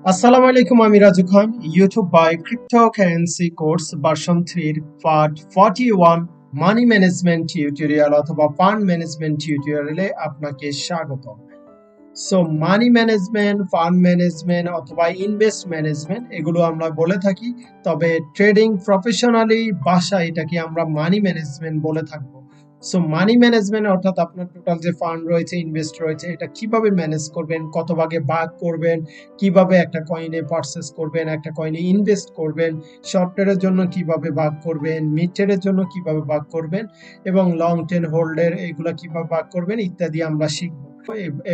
আসসালামু আলাইকুম, আমি Raju Khan. YouTube by cryptocurrency course version 3 part 41 money management tutorial অথবা ফান্ড ম্যানেজমেন্ট টিউটোরিয়ালে আপনাকে স্বাগতম। So money management, fund management অথবা ইনভেস্ট ম্যানেজমেন্ট এগুলো আমরা বলে থাকি, তবে ট্রেডিং প্রফেশনালি ভাষায় এটাকে আমরা মানি ম্যানেজমেন্ট বলে থাকবো। সো মানি ম্যানেজমেন্ট অর্থাৎ আপনার টোটাল যে ফান্ড রয়েছে, ইনভেস্ট রয়েছে, এটা কিভাবে ম্যানেজ করবেন, কত ভাগে ভাগ করবেন, কিভাবে একটা কয়েনে পারচেস করবেন, একটা কয়েনে ইনভেস্ট করবেন, শর্ট ট্রেডের জন্য কিভাবে ভাগ করবেন, মিড ট্রেডের জন্য কিভাবে ভাগ করবেন এবং লং টার্ম হোল্ডের এগুলা কিভাবে ভাগ করবেন ইত্যাদি আমরা শিখব।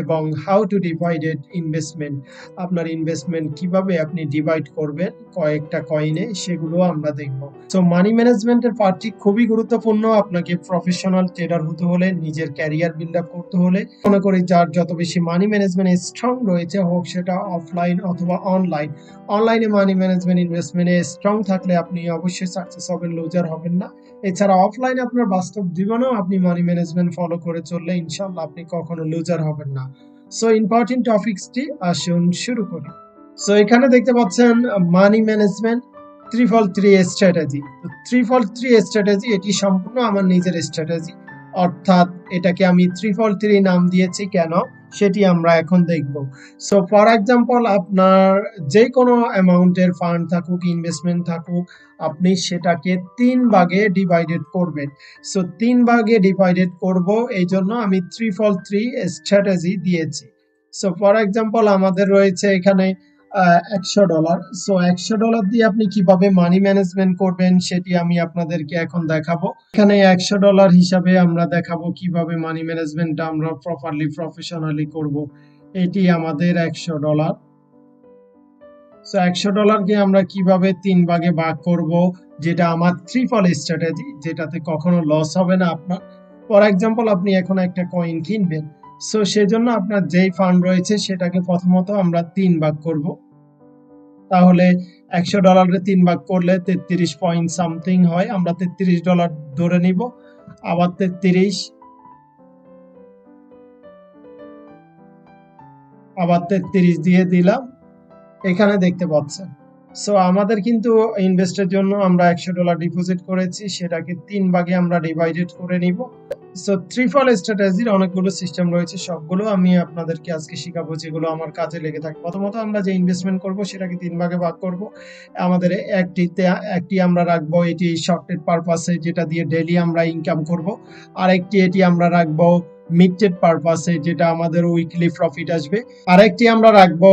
এবং হাউ টু ডিভাইডেড ইনভেস্টমেন্ট, আপনার ইনভেস্টমেন্ট কিভাবে আপনি ডিভাইড করবেন কয়েকটা কয়েনে, সেগুলো আমরা দেখব। সো মানি ম্যানেজমেন্টের পার্টটি খুবই গুরুত্বপূর্ণ। আপনাকে প্রফেশনাল ট্রেডার হতে হলে, নিজের ক্যারিয়ার বিল্ড আপ করতে হলে, মনে করি যার যত বেশি মানি ম্যানেজমেন্ট স্ট্রং রয়েছে, হোক সেটা অফলাইন অথবা অনলাইন। অনলাইনে মানি ম্যানেজমেন্ট ইনভেস্টমেন্টে স্ট্রং থাকলে আপনি অবশ্যই সাকসেস হবেন, লুজার হবেন না। এছাড়া অফলাইনে আপনার বাস্তব জীবনেও আপনি মানি ম্যানেজমেন্ট ফলো করে চললে ইনশাল্লাহ আপনি কখনো লুজার হবেন না। সো ইম্পর্টেন্ট টপিকসটি আসুন শুরু করি। সো এখানে দেখতে পাচ্ছেন money management ত্রিফল three strategy. ত্রিফল three strategy এটি সম্পূর্ণ আমার নিজের স্ট্র্যাটেজি, অর্থাৎ এটাকে আমি ত্রিফল থ্রি নাম দিয়েছি কেন সেটি আমরা এখন দেখব। সো ফর এক্সাম্পল, আপনার যে কোনো অ্যামাউন্টের ফান্ড থাকুক, ইনভেস্টমেন্ট থাকুক, আপনি সেটাকে 3 ভাগে ডিভাইডেড করবেন। সো 3 ভাগে ডিভাইডেড করব, এই জন্য আমি ত্রিফল থ্রি স্ট্র্যাটেজি দিয়েছি। সো ফর এক্সাম্পল, আমাদের রয়েছে এখানে $100। সো $100 দিয়ে আপনি কিভাবে মানি ম্যানেজমেন্ট করবেন সেটি আমি আপনাদেরকে এখন দেখাবো। এখানে $100 হিসাবে আমরা দেখাবো কিভাবে মানি ম্যানেজমেন্টটা আমরা প্রপারলি প্রফেশনালি করব। এটি আমাদের $100। সো $100কে আমরা কিভাবে 3 ভাগে ভাগ করব, যেটা আমার ত্রিফল স্ট্র্যাটেজি, যেটাতে কখনো লস হবে না আপনার। ফর এক্সাম্পল, আপনি এখন একটা কয়েন কিনবেন, সো সেজন্য আপনার যেই ফান্ড রয়েছে সেটাকে প্রথমত আমরা 3 ভাগ করব। তাহলে $100 3 ভাগ করলে 33 পয়েন্ট সামথিং হয়, আমরা $33 ধরে নিব। আবার 33, আবার 33 দিয়ে দিলাম, এখানে দেখতে পাচ্ছেন। সো আমাদের কিন্তু ইনভেস্টের জন্য আমরা $100 ডিপোজিট করেছি, সেটাকে 3 ভাগে আমরা ডিভাইডেড করে নিব। সো ত্রিফল স্ট্র্যাটেজির অনেকগুলো সিস্টেম রয়েছে, সবগুলো আমি আপনাদেরকে আজকে শিখাবো যেগুলো আমার কাজে লেগে থাকে। প্রথমত আমরা যে ইনভেস্টমেন্ট করব সেটাকে 3 ভাগে ভাগ করব। আমাদের একটি আমরা রাখবো এটি শর্ট টেড পারপাসে, যেটা দিয়ে ডেইলি আমরা ইনকাম করব। আরেকটি এটি আমরা রাখবো মিড টেড পারপাসে, যেটা আমাদের উইকলি প্রফিট আসবে। আরেকটি আমরা রাখবো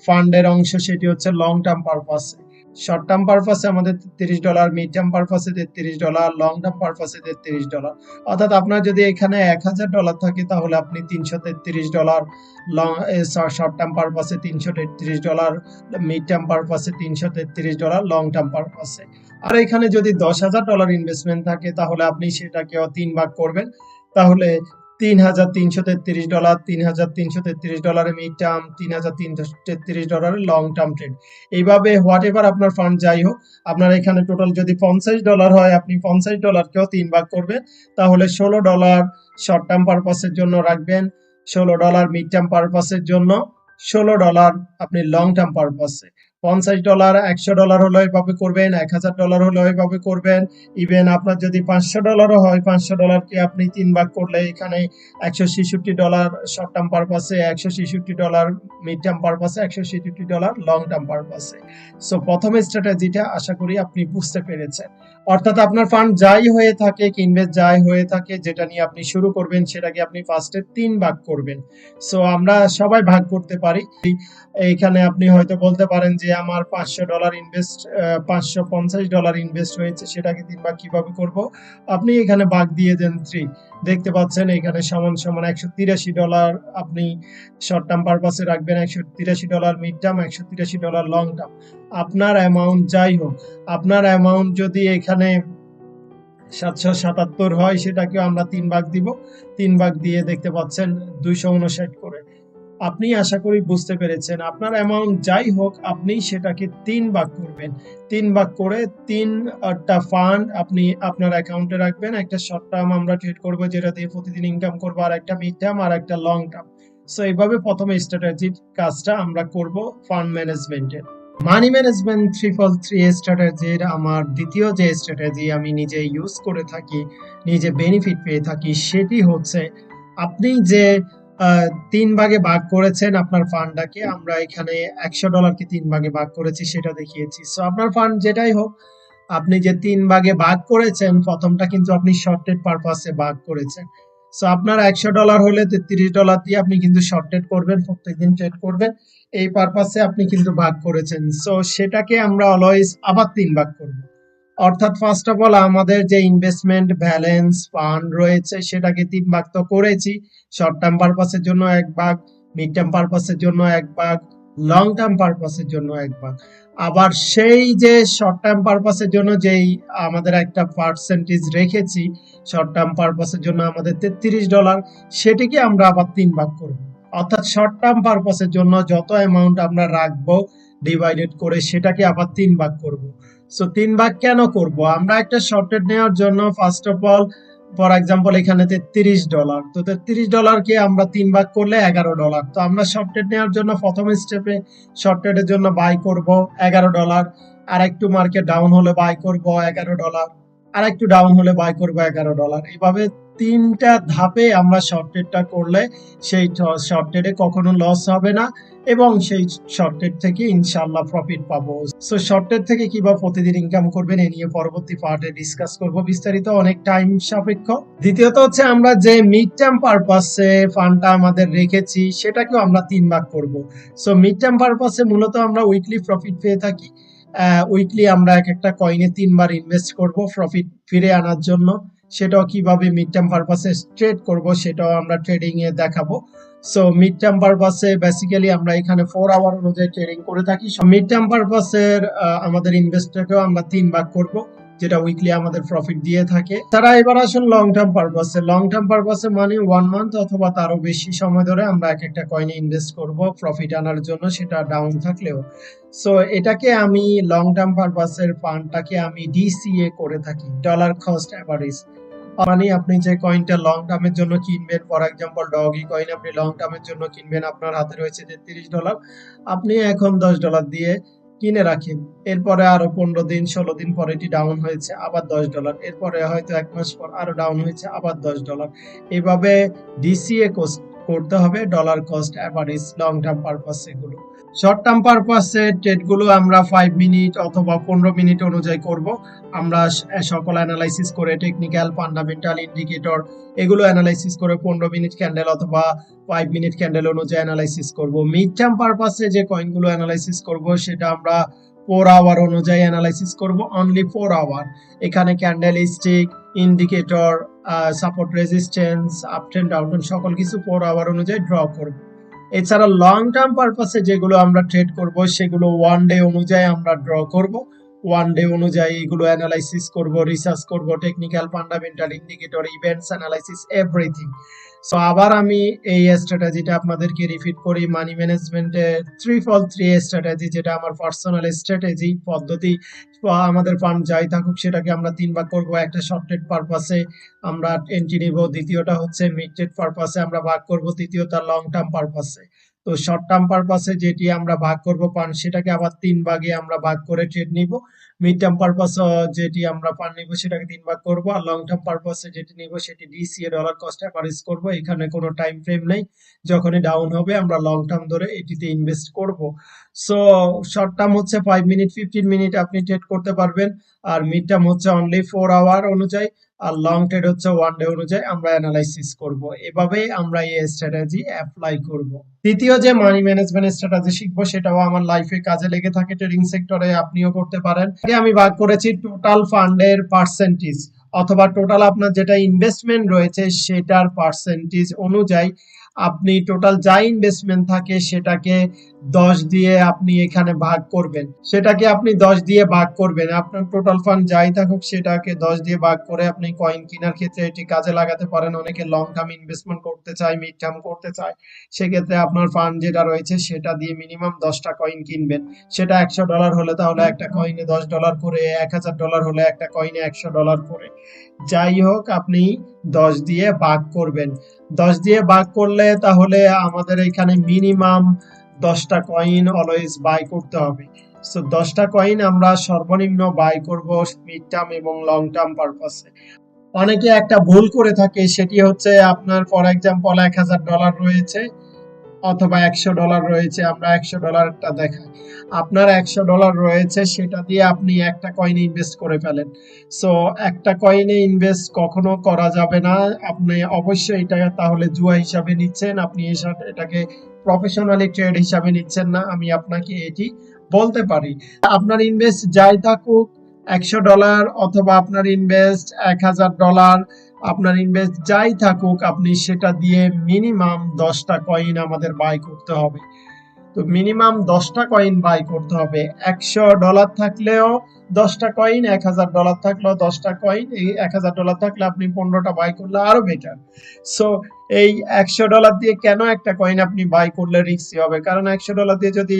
ফান্ডের অংশ, সেটি হচ্ছে লং টার্ম পারপাসে। শর্ট টার্ম পারপাসে আমাদের $33, মিড টার্ম পারপাসে $33, লং টার্ম পারপাসে $33। অর্থাৎ আপনার যদি এখানে $1000 থাকে তাহলে আপনি $333, লং শর্ট টার্ম পারপাসে $333, মিড টার্ম পারপাসে $333, লং টার্ম পারপাসে। আর এখানে যদি $10,000 ইনভেস্টমেন্ট থাকে তাহলে আপনি সেটাকেও 3 ভাগ করবেন। তাহলে $3,333, $3,333 mid term, $3,333 long term trade. এইভাবে হোয়াট এভার আপনার ফান্ড যাই হোক, আপনার এখানে টোটাল যদি $50 হয়, আপনি $50কেও 3 ভাগ করবেন। তাহলে $16 শর্ট টার্ম পারপাসের জন্য রাখবেন, $16 মিড টার্ম পারপাসের জন্য, $16 আপনি লং টার্ম পারপাসে। $50, $100 হলে এভাবে করবেন, $1000 হলে এভাবে করবেন। ইভেন আপনার যদি $500 হয়, $500কে আপনি 3 ভাগ করলে এখানে $166 শর্ট টার্ম পারপাসে, $166 মিড টার্ম পারপাসে, $166 লং টার্ম পারপাসে। সো প্রথম স্ট্র্যাটেজিটা আশা করি আপনি বুঝতে পেরেছেন। অর্থাৎ আপনার ফান্ড যাই হয়ে থাকে, ইনভেস্ট যাই হয়ে থাকে, যেটা নিয়ে আপনি শুরু করবেন সেটাকে আপনি ফার্স্টে 3 ভাগ করবেন। সো আমরা সবাই ভাগ করতে পারি। এইখানে আপনি হয়তো বলতে পারেন যে আমার $550 ইনভেস্ট হয়েছে, সেটাকে 3 ভাগ কিভাবে করব। আপনি এখানে ভাগ দিয়ে দেন 3, দেখতে পাচ্ছেন এখানে সমান সমান $183 আপনি শর্ট টার্ম পারপাসে রাখবেন, $183 মিড টার্ম, $183 লং টার্ম। আপনার অ্যামাউন্ট যাই হোক, আপনার অ্যামাউন্ট যদি এখানে 777 হয়, সেটাকে আমরা 3 ভাগ দিব। 3 ভাগ দিয়ে দেখতে পাচ্ছেন 259 করে। আপনি আশা করি বুঝতে পেরেছেন। আপনার অ্যামাউন্ট যাই হোক, আপনি সেটাকে 3 ভাগ করবেন। 3 ভাগ করে 3টা ফান্ড আপনি আপনার অ্যাকাউন্টে রাখবেন। একটা শর্ট টার্ম আমরা ট্রেড করব, যেটা দিয়ে প্রতিদিন ইনকাম করব, আর একটা মিড টার্ম, আর একটা লং টার্ম। সো এইভাবে প্রথমে স্ট্র্যাটেজির কাজটা আমরা করব ফান্ড ম্যানেজমেন্টের। মানি ম্যানেজমেন্ট 3x3 স্ট্র্যাটেজির আমার দ্বিতীয় যে স্ট্র্যাটেজি আমি নিজে ইউজ করে থাকি, নিজে বেনিফিট পেয়ে থাকি, সেটি হচ্ছে আপনি যে 3 ভাগে ভাগ করেছেন আপনার ফান্ডটাকে, আমরা এখানে $100 কে 3 ভাগে ভাগ করেছি সেটা দেখিয়েছি। সো আপনার ফান্ড যেটাই হোক, আপনি যে 3 ভাগে ভাগ করেছেন, প্রথমটা কিন্তু আপনি শর্টেড পারপাসে ভাগ করেছেন। সো আপনার $100 হলে $33 দিয়ে আপনি কিন্তু শর্টেড করবেন, প্রত্যেকদিন ট্রেড করবেন, এই পারপাসে আপনি কিন্তু ভাগ করেছেন। সো সেটাকে আমরা অলওয়েজ আবার 3 ভাগ করব। অর্থাৎ ফার্স্ট অফ অল আমাদের যে ইনভেস্টমেন্ট ব্যালেন্স ফান্ড রয়েছে সেটাকে 3 ভাগ তো করেছি। শর্ট টার্ম পারপাসের জন্য 1 ভাগ, মিড টার্ম পারপাসের জন্য 1 ভাগ, লং টার্ম পারপাসের জন্য 1 ভাগ। আবার সেই যে শর্ট টার্ম পারপাসের জন্য যেই আমাদের একটা পার্সেন্টেজ রেখেছি শর্ট টার্ম পারপাসের জন্য আমাদের $33, সেটিকে আমরা আবার 3 ভাগ করব। অর্থাৎ শর্ট টার্ম পারপাসের জন্য যত অ্যামাউন্ট আমরা রাখবো ডিভাইডেড করে সেটাকে আবার 3 ভাগ করব। সো 3 ভাগ কেন করব? আমরা একটা শর্টেড নেওয়ার জন্য first of all for example এখানে $33, তো $33 কে আমরা 3 ভাগ করলে $11। তো আমরা শর্টেড নেওয়ার জন্য প্রথম স্টেপে শর্টেডের জন্য বাই করব $11, আর একটু মার্কেট ডাউন হলে বাই করব $11, আর একটু ডাউন হলে বাই করব $11। এইভাবে 3টা ধাপে আমরা শর্টেডটা করলে সেই শর্টেডে কখনো লস হবে না এবং সেই শর্টেড থেকে ইনশাআল্লাহ প্রফিট পাবো। সো শর্টেড থেকে কিভাবে প্রতিদিন ইনকাম করবেন এ নিয়ে পরবর্তী পার্টে ডিসকাস করব বিস্তারিত, অনেক টাইম সাপেক্ষ। দ্বিতীয়ত হচ্ছে আমরা যে মিড টার্ম পারপাসে ফান্ডটা আমাদের রেখেছি সেটাকেও আমরা 3 ভাগ করব। সো মিড টার্ম পারপাসে মূলত আমরা উইকলি প্রফিট পেয়ে থাকি। উইকলি আমরা এক একটা কয়েনে 3 বার ইনভেস্ট করব প্রফিট ফিরে আনার জন্য। সেটাও কিভাবে মিড টার্ম পারপাসে ট্রেড করব সেটাও আমরা ট্রেডিং এ দেখাবো। সো মিড টার্ম পারপাসে বেসিক্যালি আমরা এখানে 4 আওয়ার অনুযায়ী ট্রেডিং করে থাকি। মিড টার্ম পারপাসের আমাদের ইনভেস্টটাকেও আমরা 3 ভাগ করব, যেটা উইকলি আমাদের প্রফিট দিয়ে থাকে। তারা এবার আসুন লং টার্ম পারপাসে। লং টার্ম পারপাসে মানে 1 মান্থ অথবা তারও বেশি সময় ধরে আমরা এক একটা কয়েনে ইনভেস্ট করব প্রফিট আনার জন্য, সেটা ডাউন থাকলেও। সো এটাকে আমি লং টার্ম পারপাসের ফান্ডটাকে আমি ডিসিএ করে থাকি, ডলার কস্ট অ্যাভারেজ। মানে আপনি যে কয়েনটা লং টার্মের জন্য কিনবেন, ফর এক্সাম্পল ডগি কয়েন আপনি লং টার্মের জন্য কিনবেন, আপনার হাতে রয়েছে $33, আপনি এখন $10 দিয়ে কিনে রাখেন। এরপরে আরো 15 দিন 16 দিন পরে এটি ডাউন হয়েছে আবার $10, এরপরে হয়তো 1 মাস পর আরো ডাউন হয়েছে আবার $10। এভাবে ডিসিএ করতে হবে, dollar cost average long term purpose এগুলো। শর্ট টার্ম পারপাসে ট্রেডগুলো আমরা 5 মিনিট অথবা 15 মিনিট অনুযায়ী করব। আমরা সকল অ্যানালাইসিস করে টেকনিক্যাল ফান্ডামেন্টাল ইন্ডিকেটর এগুলো অ্যানালাইসিস করে 15 মিনিট ক্যান্ডেল অথবা 5 মিনিট ক্যান্ডেল অনুযায়ী অ্যানালাইসিস করব। মিড টার্ম পারপাসে যে কয়েনগুলো অ্যানালাইসিস করব সেটা আমরা 4 আওয়ার অনুযায়ী অ্যানালাইসিস করব, অনলি 4 আওয়ার। এখানে candle stick, indicator, support resistance, up trend down trend সকল কিছু 4 আওয়ার অনুযায়ী ড্র করব। এছাড়া লং টার্ম পারপাসে যেগুলো আমরা ট্রেড করব সেগুলো 1 ডে অনুযায়ী আমরা ড্র করব। 1 ডে অনুযায়ী এগুলো অ্যানালাইসিস করব, রিসার্চ করব, technical fundamental indicator, events analysis, everything. So আবার আমি এই স্ট্র্যাটেজিটা আপনাদেরকে রিপিট করি, মানি ম্যানেজমেন্টের 3x3 স্ট্র্যাটেজি, যেটা আমার পার্সোনাল স্ট্র্যাটেজি পদ্ধতি। আমাদের ফান্ড যাই থাকুক সেটাকে আমরা 3 ভাগ করব। একটা শর্ট ট্রেড পারপাসে আমরা এন্ট্রি নিব, দ্বিতীয়টা হচ্ছে মিড ট্রেড পারপাসে আমরা ভাগ করব, তৃতীয়টা লং টার্ম পারপাসে। তো শর্ট টার্ম পারপাসে যেটি আমরা ভাগ করব ফান্ড সেটাকে আবার 3 ভাগে আমরা ভাগ করে ট্রেড নিব। মিড টার্ম পারপাসে যেটি আমরা ফান্ড নিব সেটাকে 3 ভাগ করব, আর লং টার্ম পারপাসে যেটি নিব সেটি ডিসিএ ডলার কস্ট অ্যাভারেজ করব। এখানে কোনো টাইম ফ্রেম নেই, যখনই ডাউন হবে আমরা লং টার্ম ধরে এটিতে ইনভেস্ট করব। সো শর্ট টার্ম হচ্ছে 5 মিনিট 15 মিনিট আপনি ট্রেড করতে পারবেন, আর মিড টার্ম হচ্ছে অনলি 4 আওয়ার অনুযায়ী, আর লং ট্রেড হচ্ছে 1 ডে অনুযায়ী আমরা অ্যানালাইসিস করব। এভাবেই আমরা এই স্ট্র্যাটেজি অ্যাপ্লাই করব। তৃতীয় যে মানি ম্যানেজমেন্ট স্ট্র্যাটেজি শিখবো সেটাও আমার লাইফে কাজে লেগে থাকে, ট্রেডিং সেক্টরে আপনিও করতে পারেন। আগে আমি ভাগ করেছি টোটাল ফান্ডের পার্সেন্টেজ অথবা টোটাল আপনার যেটা ইনভেস্টমেন্ট রয়েছে সেটার পার্সেন্টেজ অনুযায়ী আপনি টোটাল যা ইনভেস্টমেন্ট থাকে সেটাকে 10 দিয়ে আপনি এখানে ভাগ করবেন। সেটাকে আপনি 10 দিয়ে ভাগ করবেন, আপনার টোটাল ফান্ড যাই থাকুক সেটাকে 10 দিয়ে ভাগ করে আপনি কয়েন কেনার ক্ষেত্রে এটি কাজে লাগাতে পারেন। অনেকে লং টার্ম ইনভেস্টমেন্ট করতে চায়, মিড টার্ম করতে চায়, সেক্ষেত্রে আপনার ফান্ড যেটা রয়েছে সেটা দিয়ে মিনিমাম 10টা কয়েন কিনবেন। সেটা $100 হলে তাহলে একটা কয়েনে $10 করে, $1000 হলে একটা কয়েনে $100 করে, যাই হোক আপনি 10 দিয়ে ভাগ করবেন। 10 দিয়ে ভাগ করলে তাহলে আমাদের এখানে মিনিমাম 10টা কয়েন অলওয়েজ বাই করতে হবে। সো 10টা কয়েন আমরা সর্বনিম্ন বাই করব মিড টার্ম এবং লং টার্ম পারপাসে। অনেকে একটা ভুল করে থাকে, সেটি হচ্ছে আপনার ফর এক্সাম্পল $1000 রয়েছে অথবা $100 রয়েছে, আমরা $100টা দেখাই। আপনার $100 রয়েছে, সেটা দিয়ে আপনি একটা কয়েনে ইনভেস্ট করে ফেলেন। সো একটা কয়েনে ইনভেস্ট কখনো করা যাবে না। আপনি অবশ্যই এটা তাহলে জুয়া হিসাবে নিচ্ছেন, আপনি এটাকে প্রফেশনালি ট্রেড হিসাবে নিচ্ছেন না, আমি আপনাকে এটি বলতে পারি। আপনার ইনভেস্ট যাই থাকুক, $100 অথবা আপনার ইনভেস্ট $1000, আপনার ইনভেস্ট যাই থাকুক, আপনি সেটা দিয়ে মিনিমাম 10টা কয়েন আমাদের বাই করতে হবে। তো মিনিমাম 10টা কয়েন বাই করতে হবে। $100 থাকলেও 10টা কয়েন, $1000 থাকলেও 10টা কয়েন। এই $1000 থাকলে আপনি 15টা বাই করলে আরো বেটার। সো এই $100 দিয়ে কেন একটা কয়েন আপনি বাই করলে রিস্কি হবে? কারণ $100 দিয়ে যদি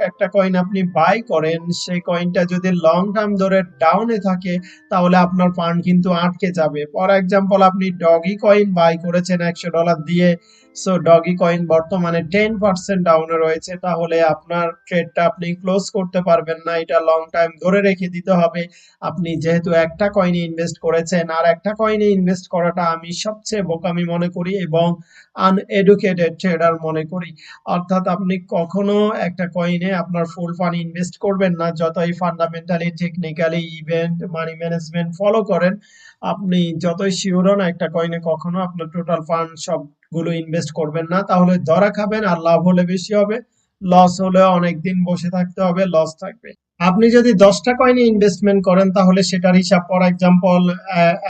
একটা কয়েন আপনি বাই করেন, সেই কয়েনটা যদি লং টার্ম ধরে ডাউনে থাকে, তাহলে আপনার ফান্ড কিন্তু আটকে যাবে। ফর এক্সাম্পল, আপনি ডগি কয়েন বাই করেছেন $100 দিয়ে, সো ডগি কয়েন বর্তমানে 10% ডাউনে রয়েছে, তাহলে আপনার ট্রেডটা আপনি ক্লোজ করতে পারবেন না, এটা লং টাইম ধরে রেখে দিতে হবে। আপনি যেহেতু একটা কয়েনে ইনভেস্ট করেছেন, আর একটা কয়েনে ইনভেস্ট করাটা আমি সবচেয়ে বোকামি মনে করি এবং আনএডুকেটেড ট্রেডার মনে করি। অর্থাৎ আপনি কখনো একটা কয়েনে আপনার ফুল ফান্ড ইনভেস্ট করবেন না, যতই fundamentally technically event money management follow করেন। আপনি যতই শিওর হন, একটা কয়েনে কখনো আপনার টোটাল ফান্ড সবগুলো ইনভেস্ট করবেন না, তাহলে ধরা খাবেন, আর লাভ হলে বেশি হবে, লস হলে অনেকদিন বসে থাকতে হবে, লস থাকবে। আপনি যদি 10টা কয়েনে ইনভেস্টমেন্ট করেন, তাহলে সেটার হিসাব, ফর এক্সাম্পল,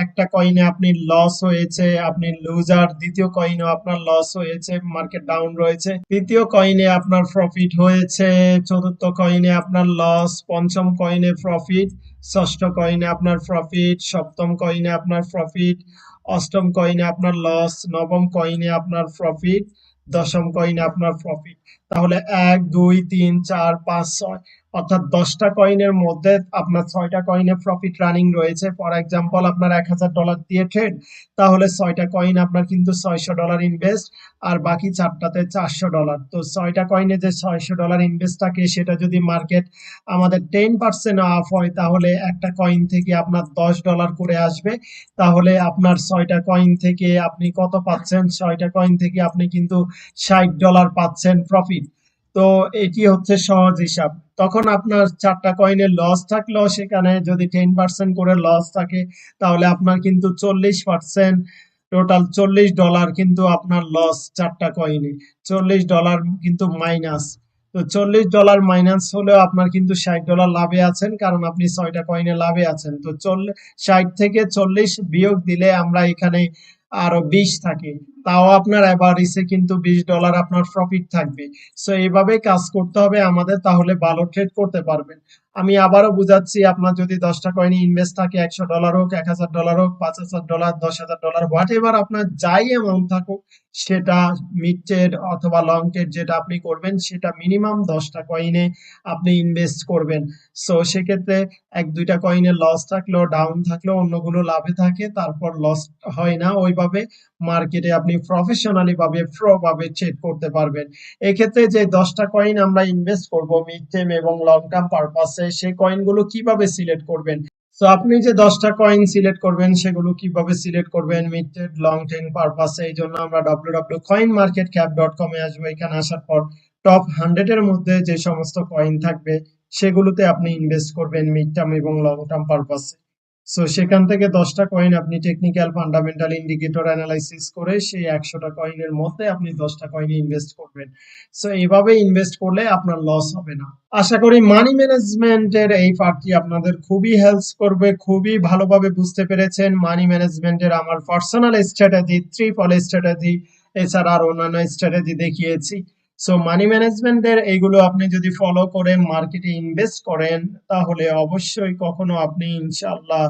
একটা কয়েনে আপনি লস হয়েছে, আপনি লুজার। দ্বিতীয় কয়েনেও আপনার লস হয়েছে, মার্কেট ডাউন রয়েছে। তৃতীয় কয়েনে আপনার প্রফিট হয়েছে। চতুর্থ কয়েনে আপনার লস। পঞ্চম কয়েনে প্রফিট। ষষ্ঠ কয়েনে আপনার প্রফিট। সপ্তম কয়েনে আপনার প্রফিট। অষ্টম কয়েনে আপনার লস। নবম কয়েনে আপনার প্রফিট। দশম কয়েনে আপনার প্রফিট। তাহলে 1, 2, 3, 4, 5, 6, অর্থাৎ 10টা কয়েনের মধ্যে আপনার 6টা কয়েনে প্রফিট রানিং রয়েছে। ফর এক্সাম্পল, আপনার $1000 দিয়ে ট্রেড, তাহলে 6টা কয়েন আপনার কিন্তু $600 ইনভেস্ট, আর বাকি 4টাতে $400। তো 6টা কয়েনে যে $600 ইনভেস্ট থাকে, সেটা যদি মার্কেট আমাদের 10% অফ হয়, তাহলে একটা কয়েন থেকে আপনার $10 করে আসবে। তাহলে আপনার 6টা কয়েন থেকে আপনি কত পাচ্ছেন? 6টা কয়েন থেকে আপনি কিন্তু $60 পাচ্ছেন প্রফিট। তো এটি হচ্ছে সহজ হিসাব। তখন আপনার 4টা কয়েনের লস থাকলেও, সেখানে যদি 10% করে লস থাকে, তাহলে আপনার কিন্তু 40%, টোটাল $40 কিন্তু আপনার লস 4টা কয়েনে। $40 কিন্তু মাইনাস। তো $40 মাইনাস হলেও আপনার কিন্তু $60 লাভে আছেন, কারণ আপনি 6টা কয়েনে লাভে আছেন। তো 60 থেকে 40 বিয়োগ দিলে আমরা এখানে আরো 20 থাকে, তাও আপনার এভারেজে কিন্তু $20 আপনার প্রফিট থাকবে। সো এইভাবে কাজ করতে হবে আমাদের, তাহলে ভালো ট্রেড করতে পারবেন। আমি আবারও বুঝাচ্ছি, আপনার যদি 10টা কয়েনে ইনভেস্ট থাকে, $100 হোক, $1000 হোক, $5000, $10,000, হোয়াট এভার আপনার যাই অ্যামাউন্ট থাকুক, সেটা মিড ট্রেড অথবা লং ট্রেড যেটা আপনি করবেন, সেটা মিনিমাম 10টা কয়েনে আপনি ইনভেস্ট করবেন। সো সেক্ষেত্রে 1-2টা কয়েনে লস থাকলেও, ডাউন থাকলেও, অন্যগুলো লাভে থাকে, তারপর লস হয় না। ওইভাবে মার্কেটে আপনি প্রফেশনালি ভাবে প্রো ভাবে ট্রেড করতে পারবেন। এক্ষেত্রে যে 10টা কয়েন আমরা ইনভেস্ট করব মিড টার্ম এবং লং টার্ম পারপাসে, সেই কয়েনগুলো কিভাবে সিলেক্ট করবেন? সো আপনি যে 10টা কয়েন সিলেক্ট করবেন, সেগুলো কিভাবে সিলেক্ট করবেন মিড টার্ম লং টার্ম পারপাসে? এই জন্য আমরা www.coinmarketcap.com এ আসবো। এখানে আসার পর টপ 100 এর মধ্যে যে সমস্ত কয়েন থাকবে, সেগুলোতে আপনি ইনভেস্ট করবেন মিড টার্ম এবং লং টার্ম পারপাসে। সো সেখান থেকে 10টা কয়েন আপনি টেকনিক্যাল ফান্ডামেন্টাল ইন্ডিকেটর অ্যানালাইসিস করে সেই 100টা কয়েনের মধ্যে আপনি 10টা কয়েনে ইনভেস্ট করবেন। সো এইভাবে ইনভেস্ট করলে আপনার লস হবে না। আশা করি মানি ম্যানেজমেন্টের এই পার্টটি আপনাদের খুবই হেল্প করবে, খুবই ভালোভাবে বুঝতে পেরেছেন। মানি ম্যানেজমেন্টের আমার পার্সোনাল স্ট্র্যাটেজি, 3 স্ট্র্যাটেজি, এছাড়া আর অন্যান্য স্ট্র্যাটেজি দেখিয়েছি। সো মানি ম্যানেজমেন্টের এইগুলো আপনি যদি ফলো করে মার্কেটে ইনভেস্ট করেন, তাহলে অবশ্যই কখনো আপনি ইনশাআল্লাহ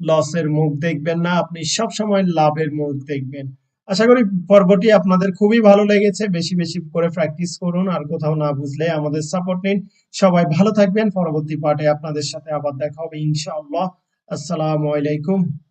লসের মুখ দেখবেন না, আপনি সব সময় লাভের মুখ দেখবেন। আশা করি পর্বটি আপনাদের খুবই ভালো লেগেছে। বেশি বেশি করে প্র্যাকটিস করুন, আর কোথাও না বুঝলে আমাদের সাপোর্ট নিন। সবাই ভালো থাকবেন। পরবর্তী পার্টে আপনাদের সাথে আবার দেখা হবে ইনশাআল্লাহ। আসসালামু আলাইকুম।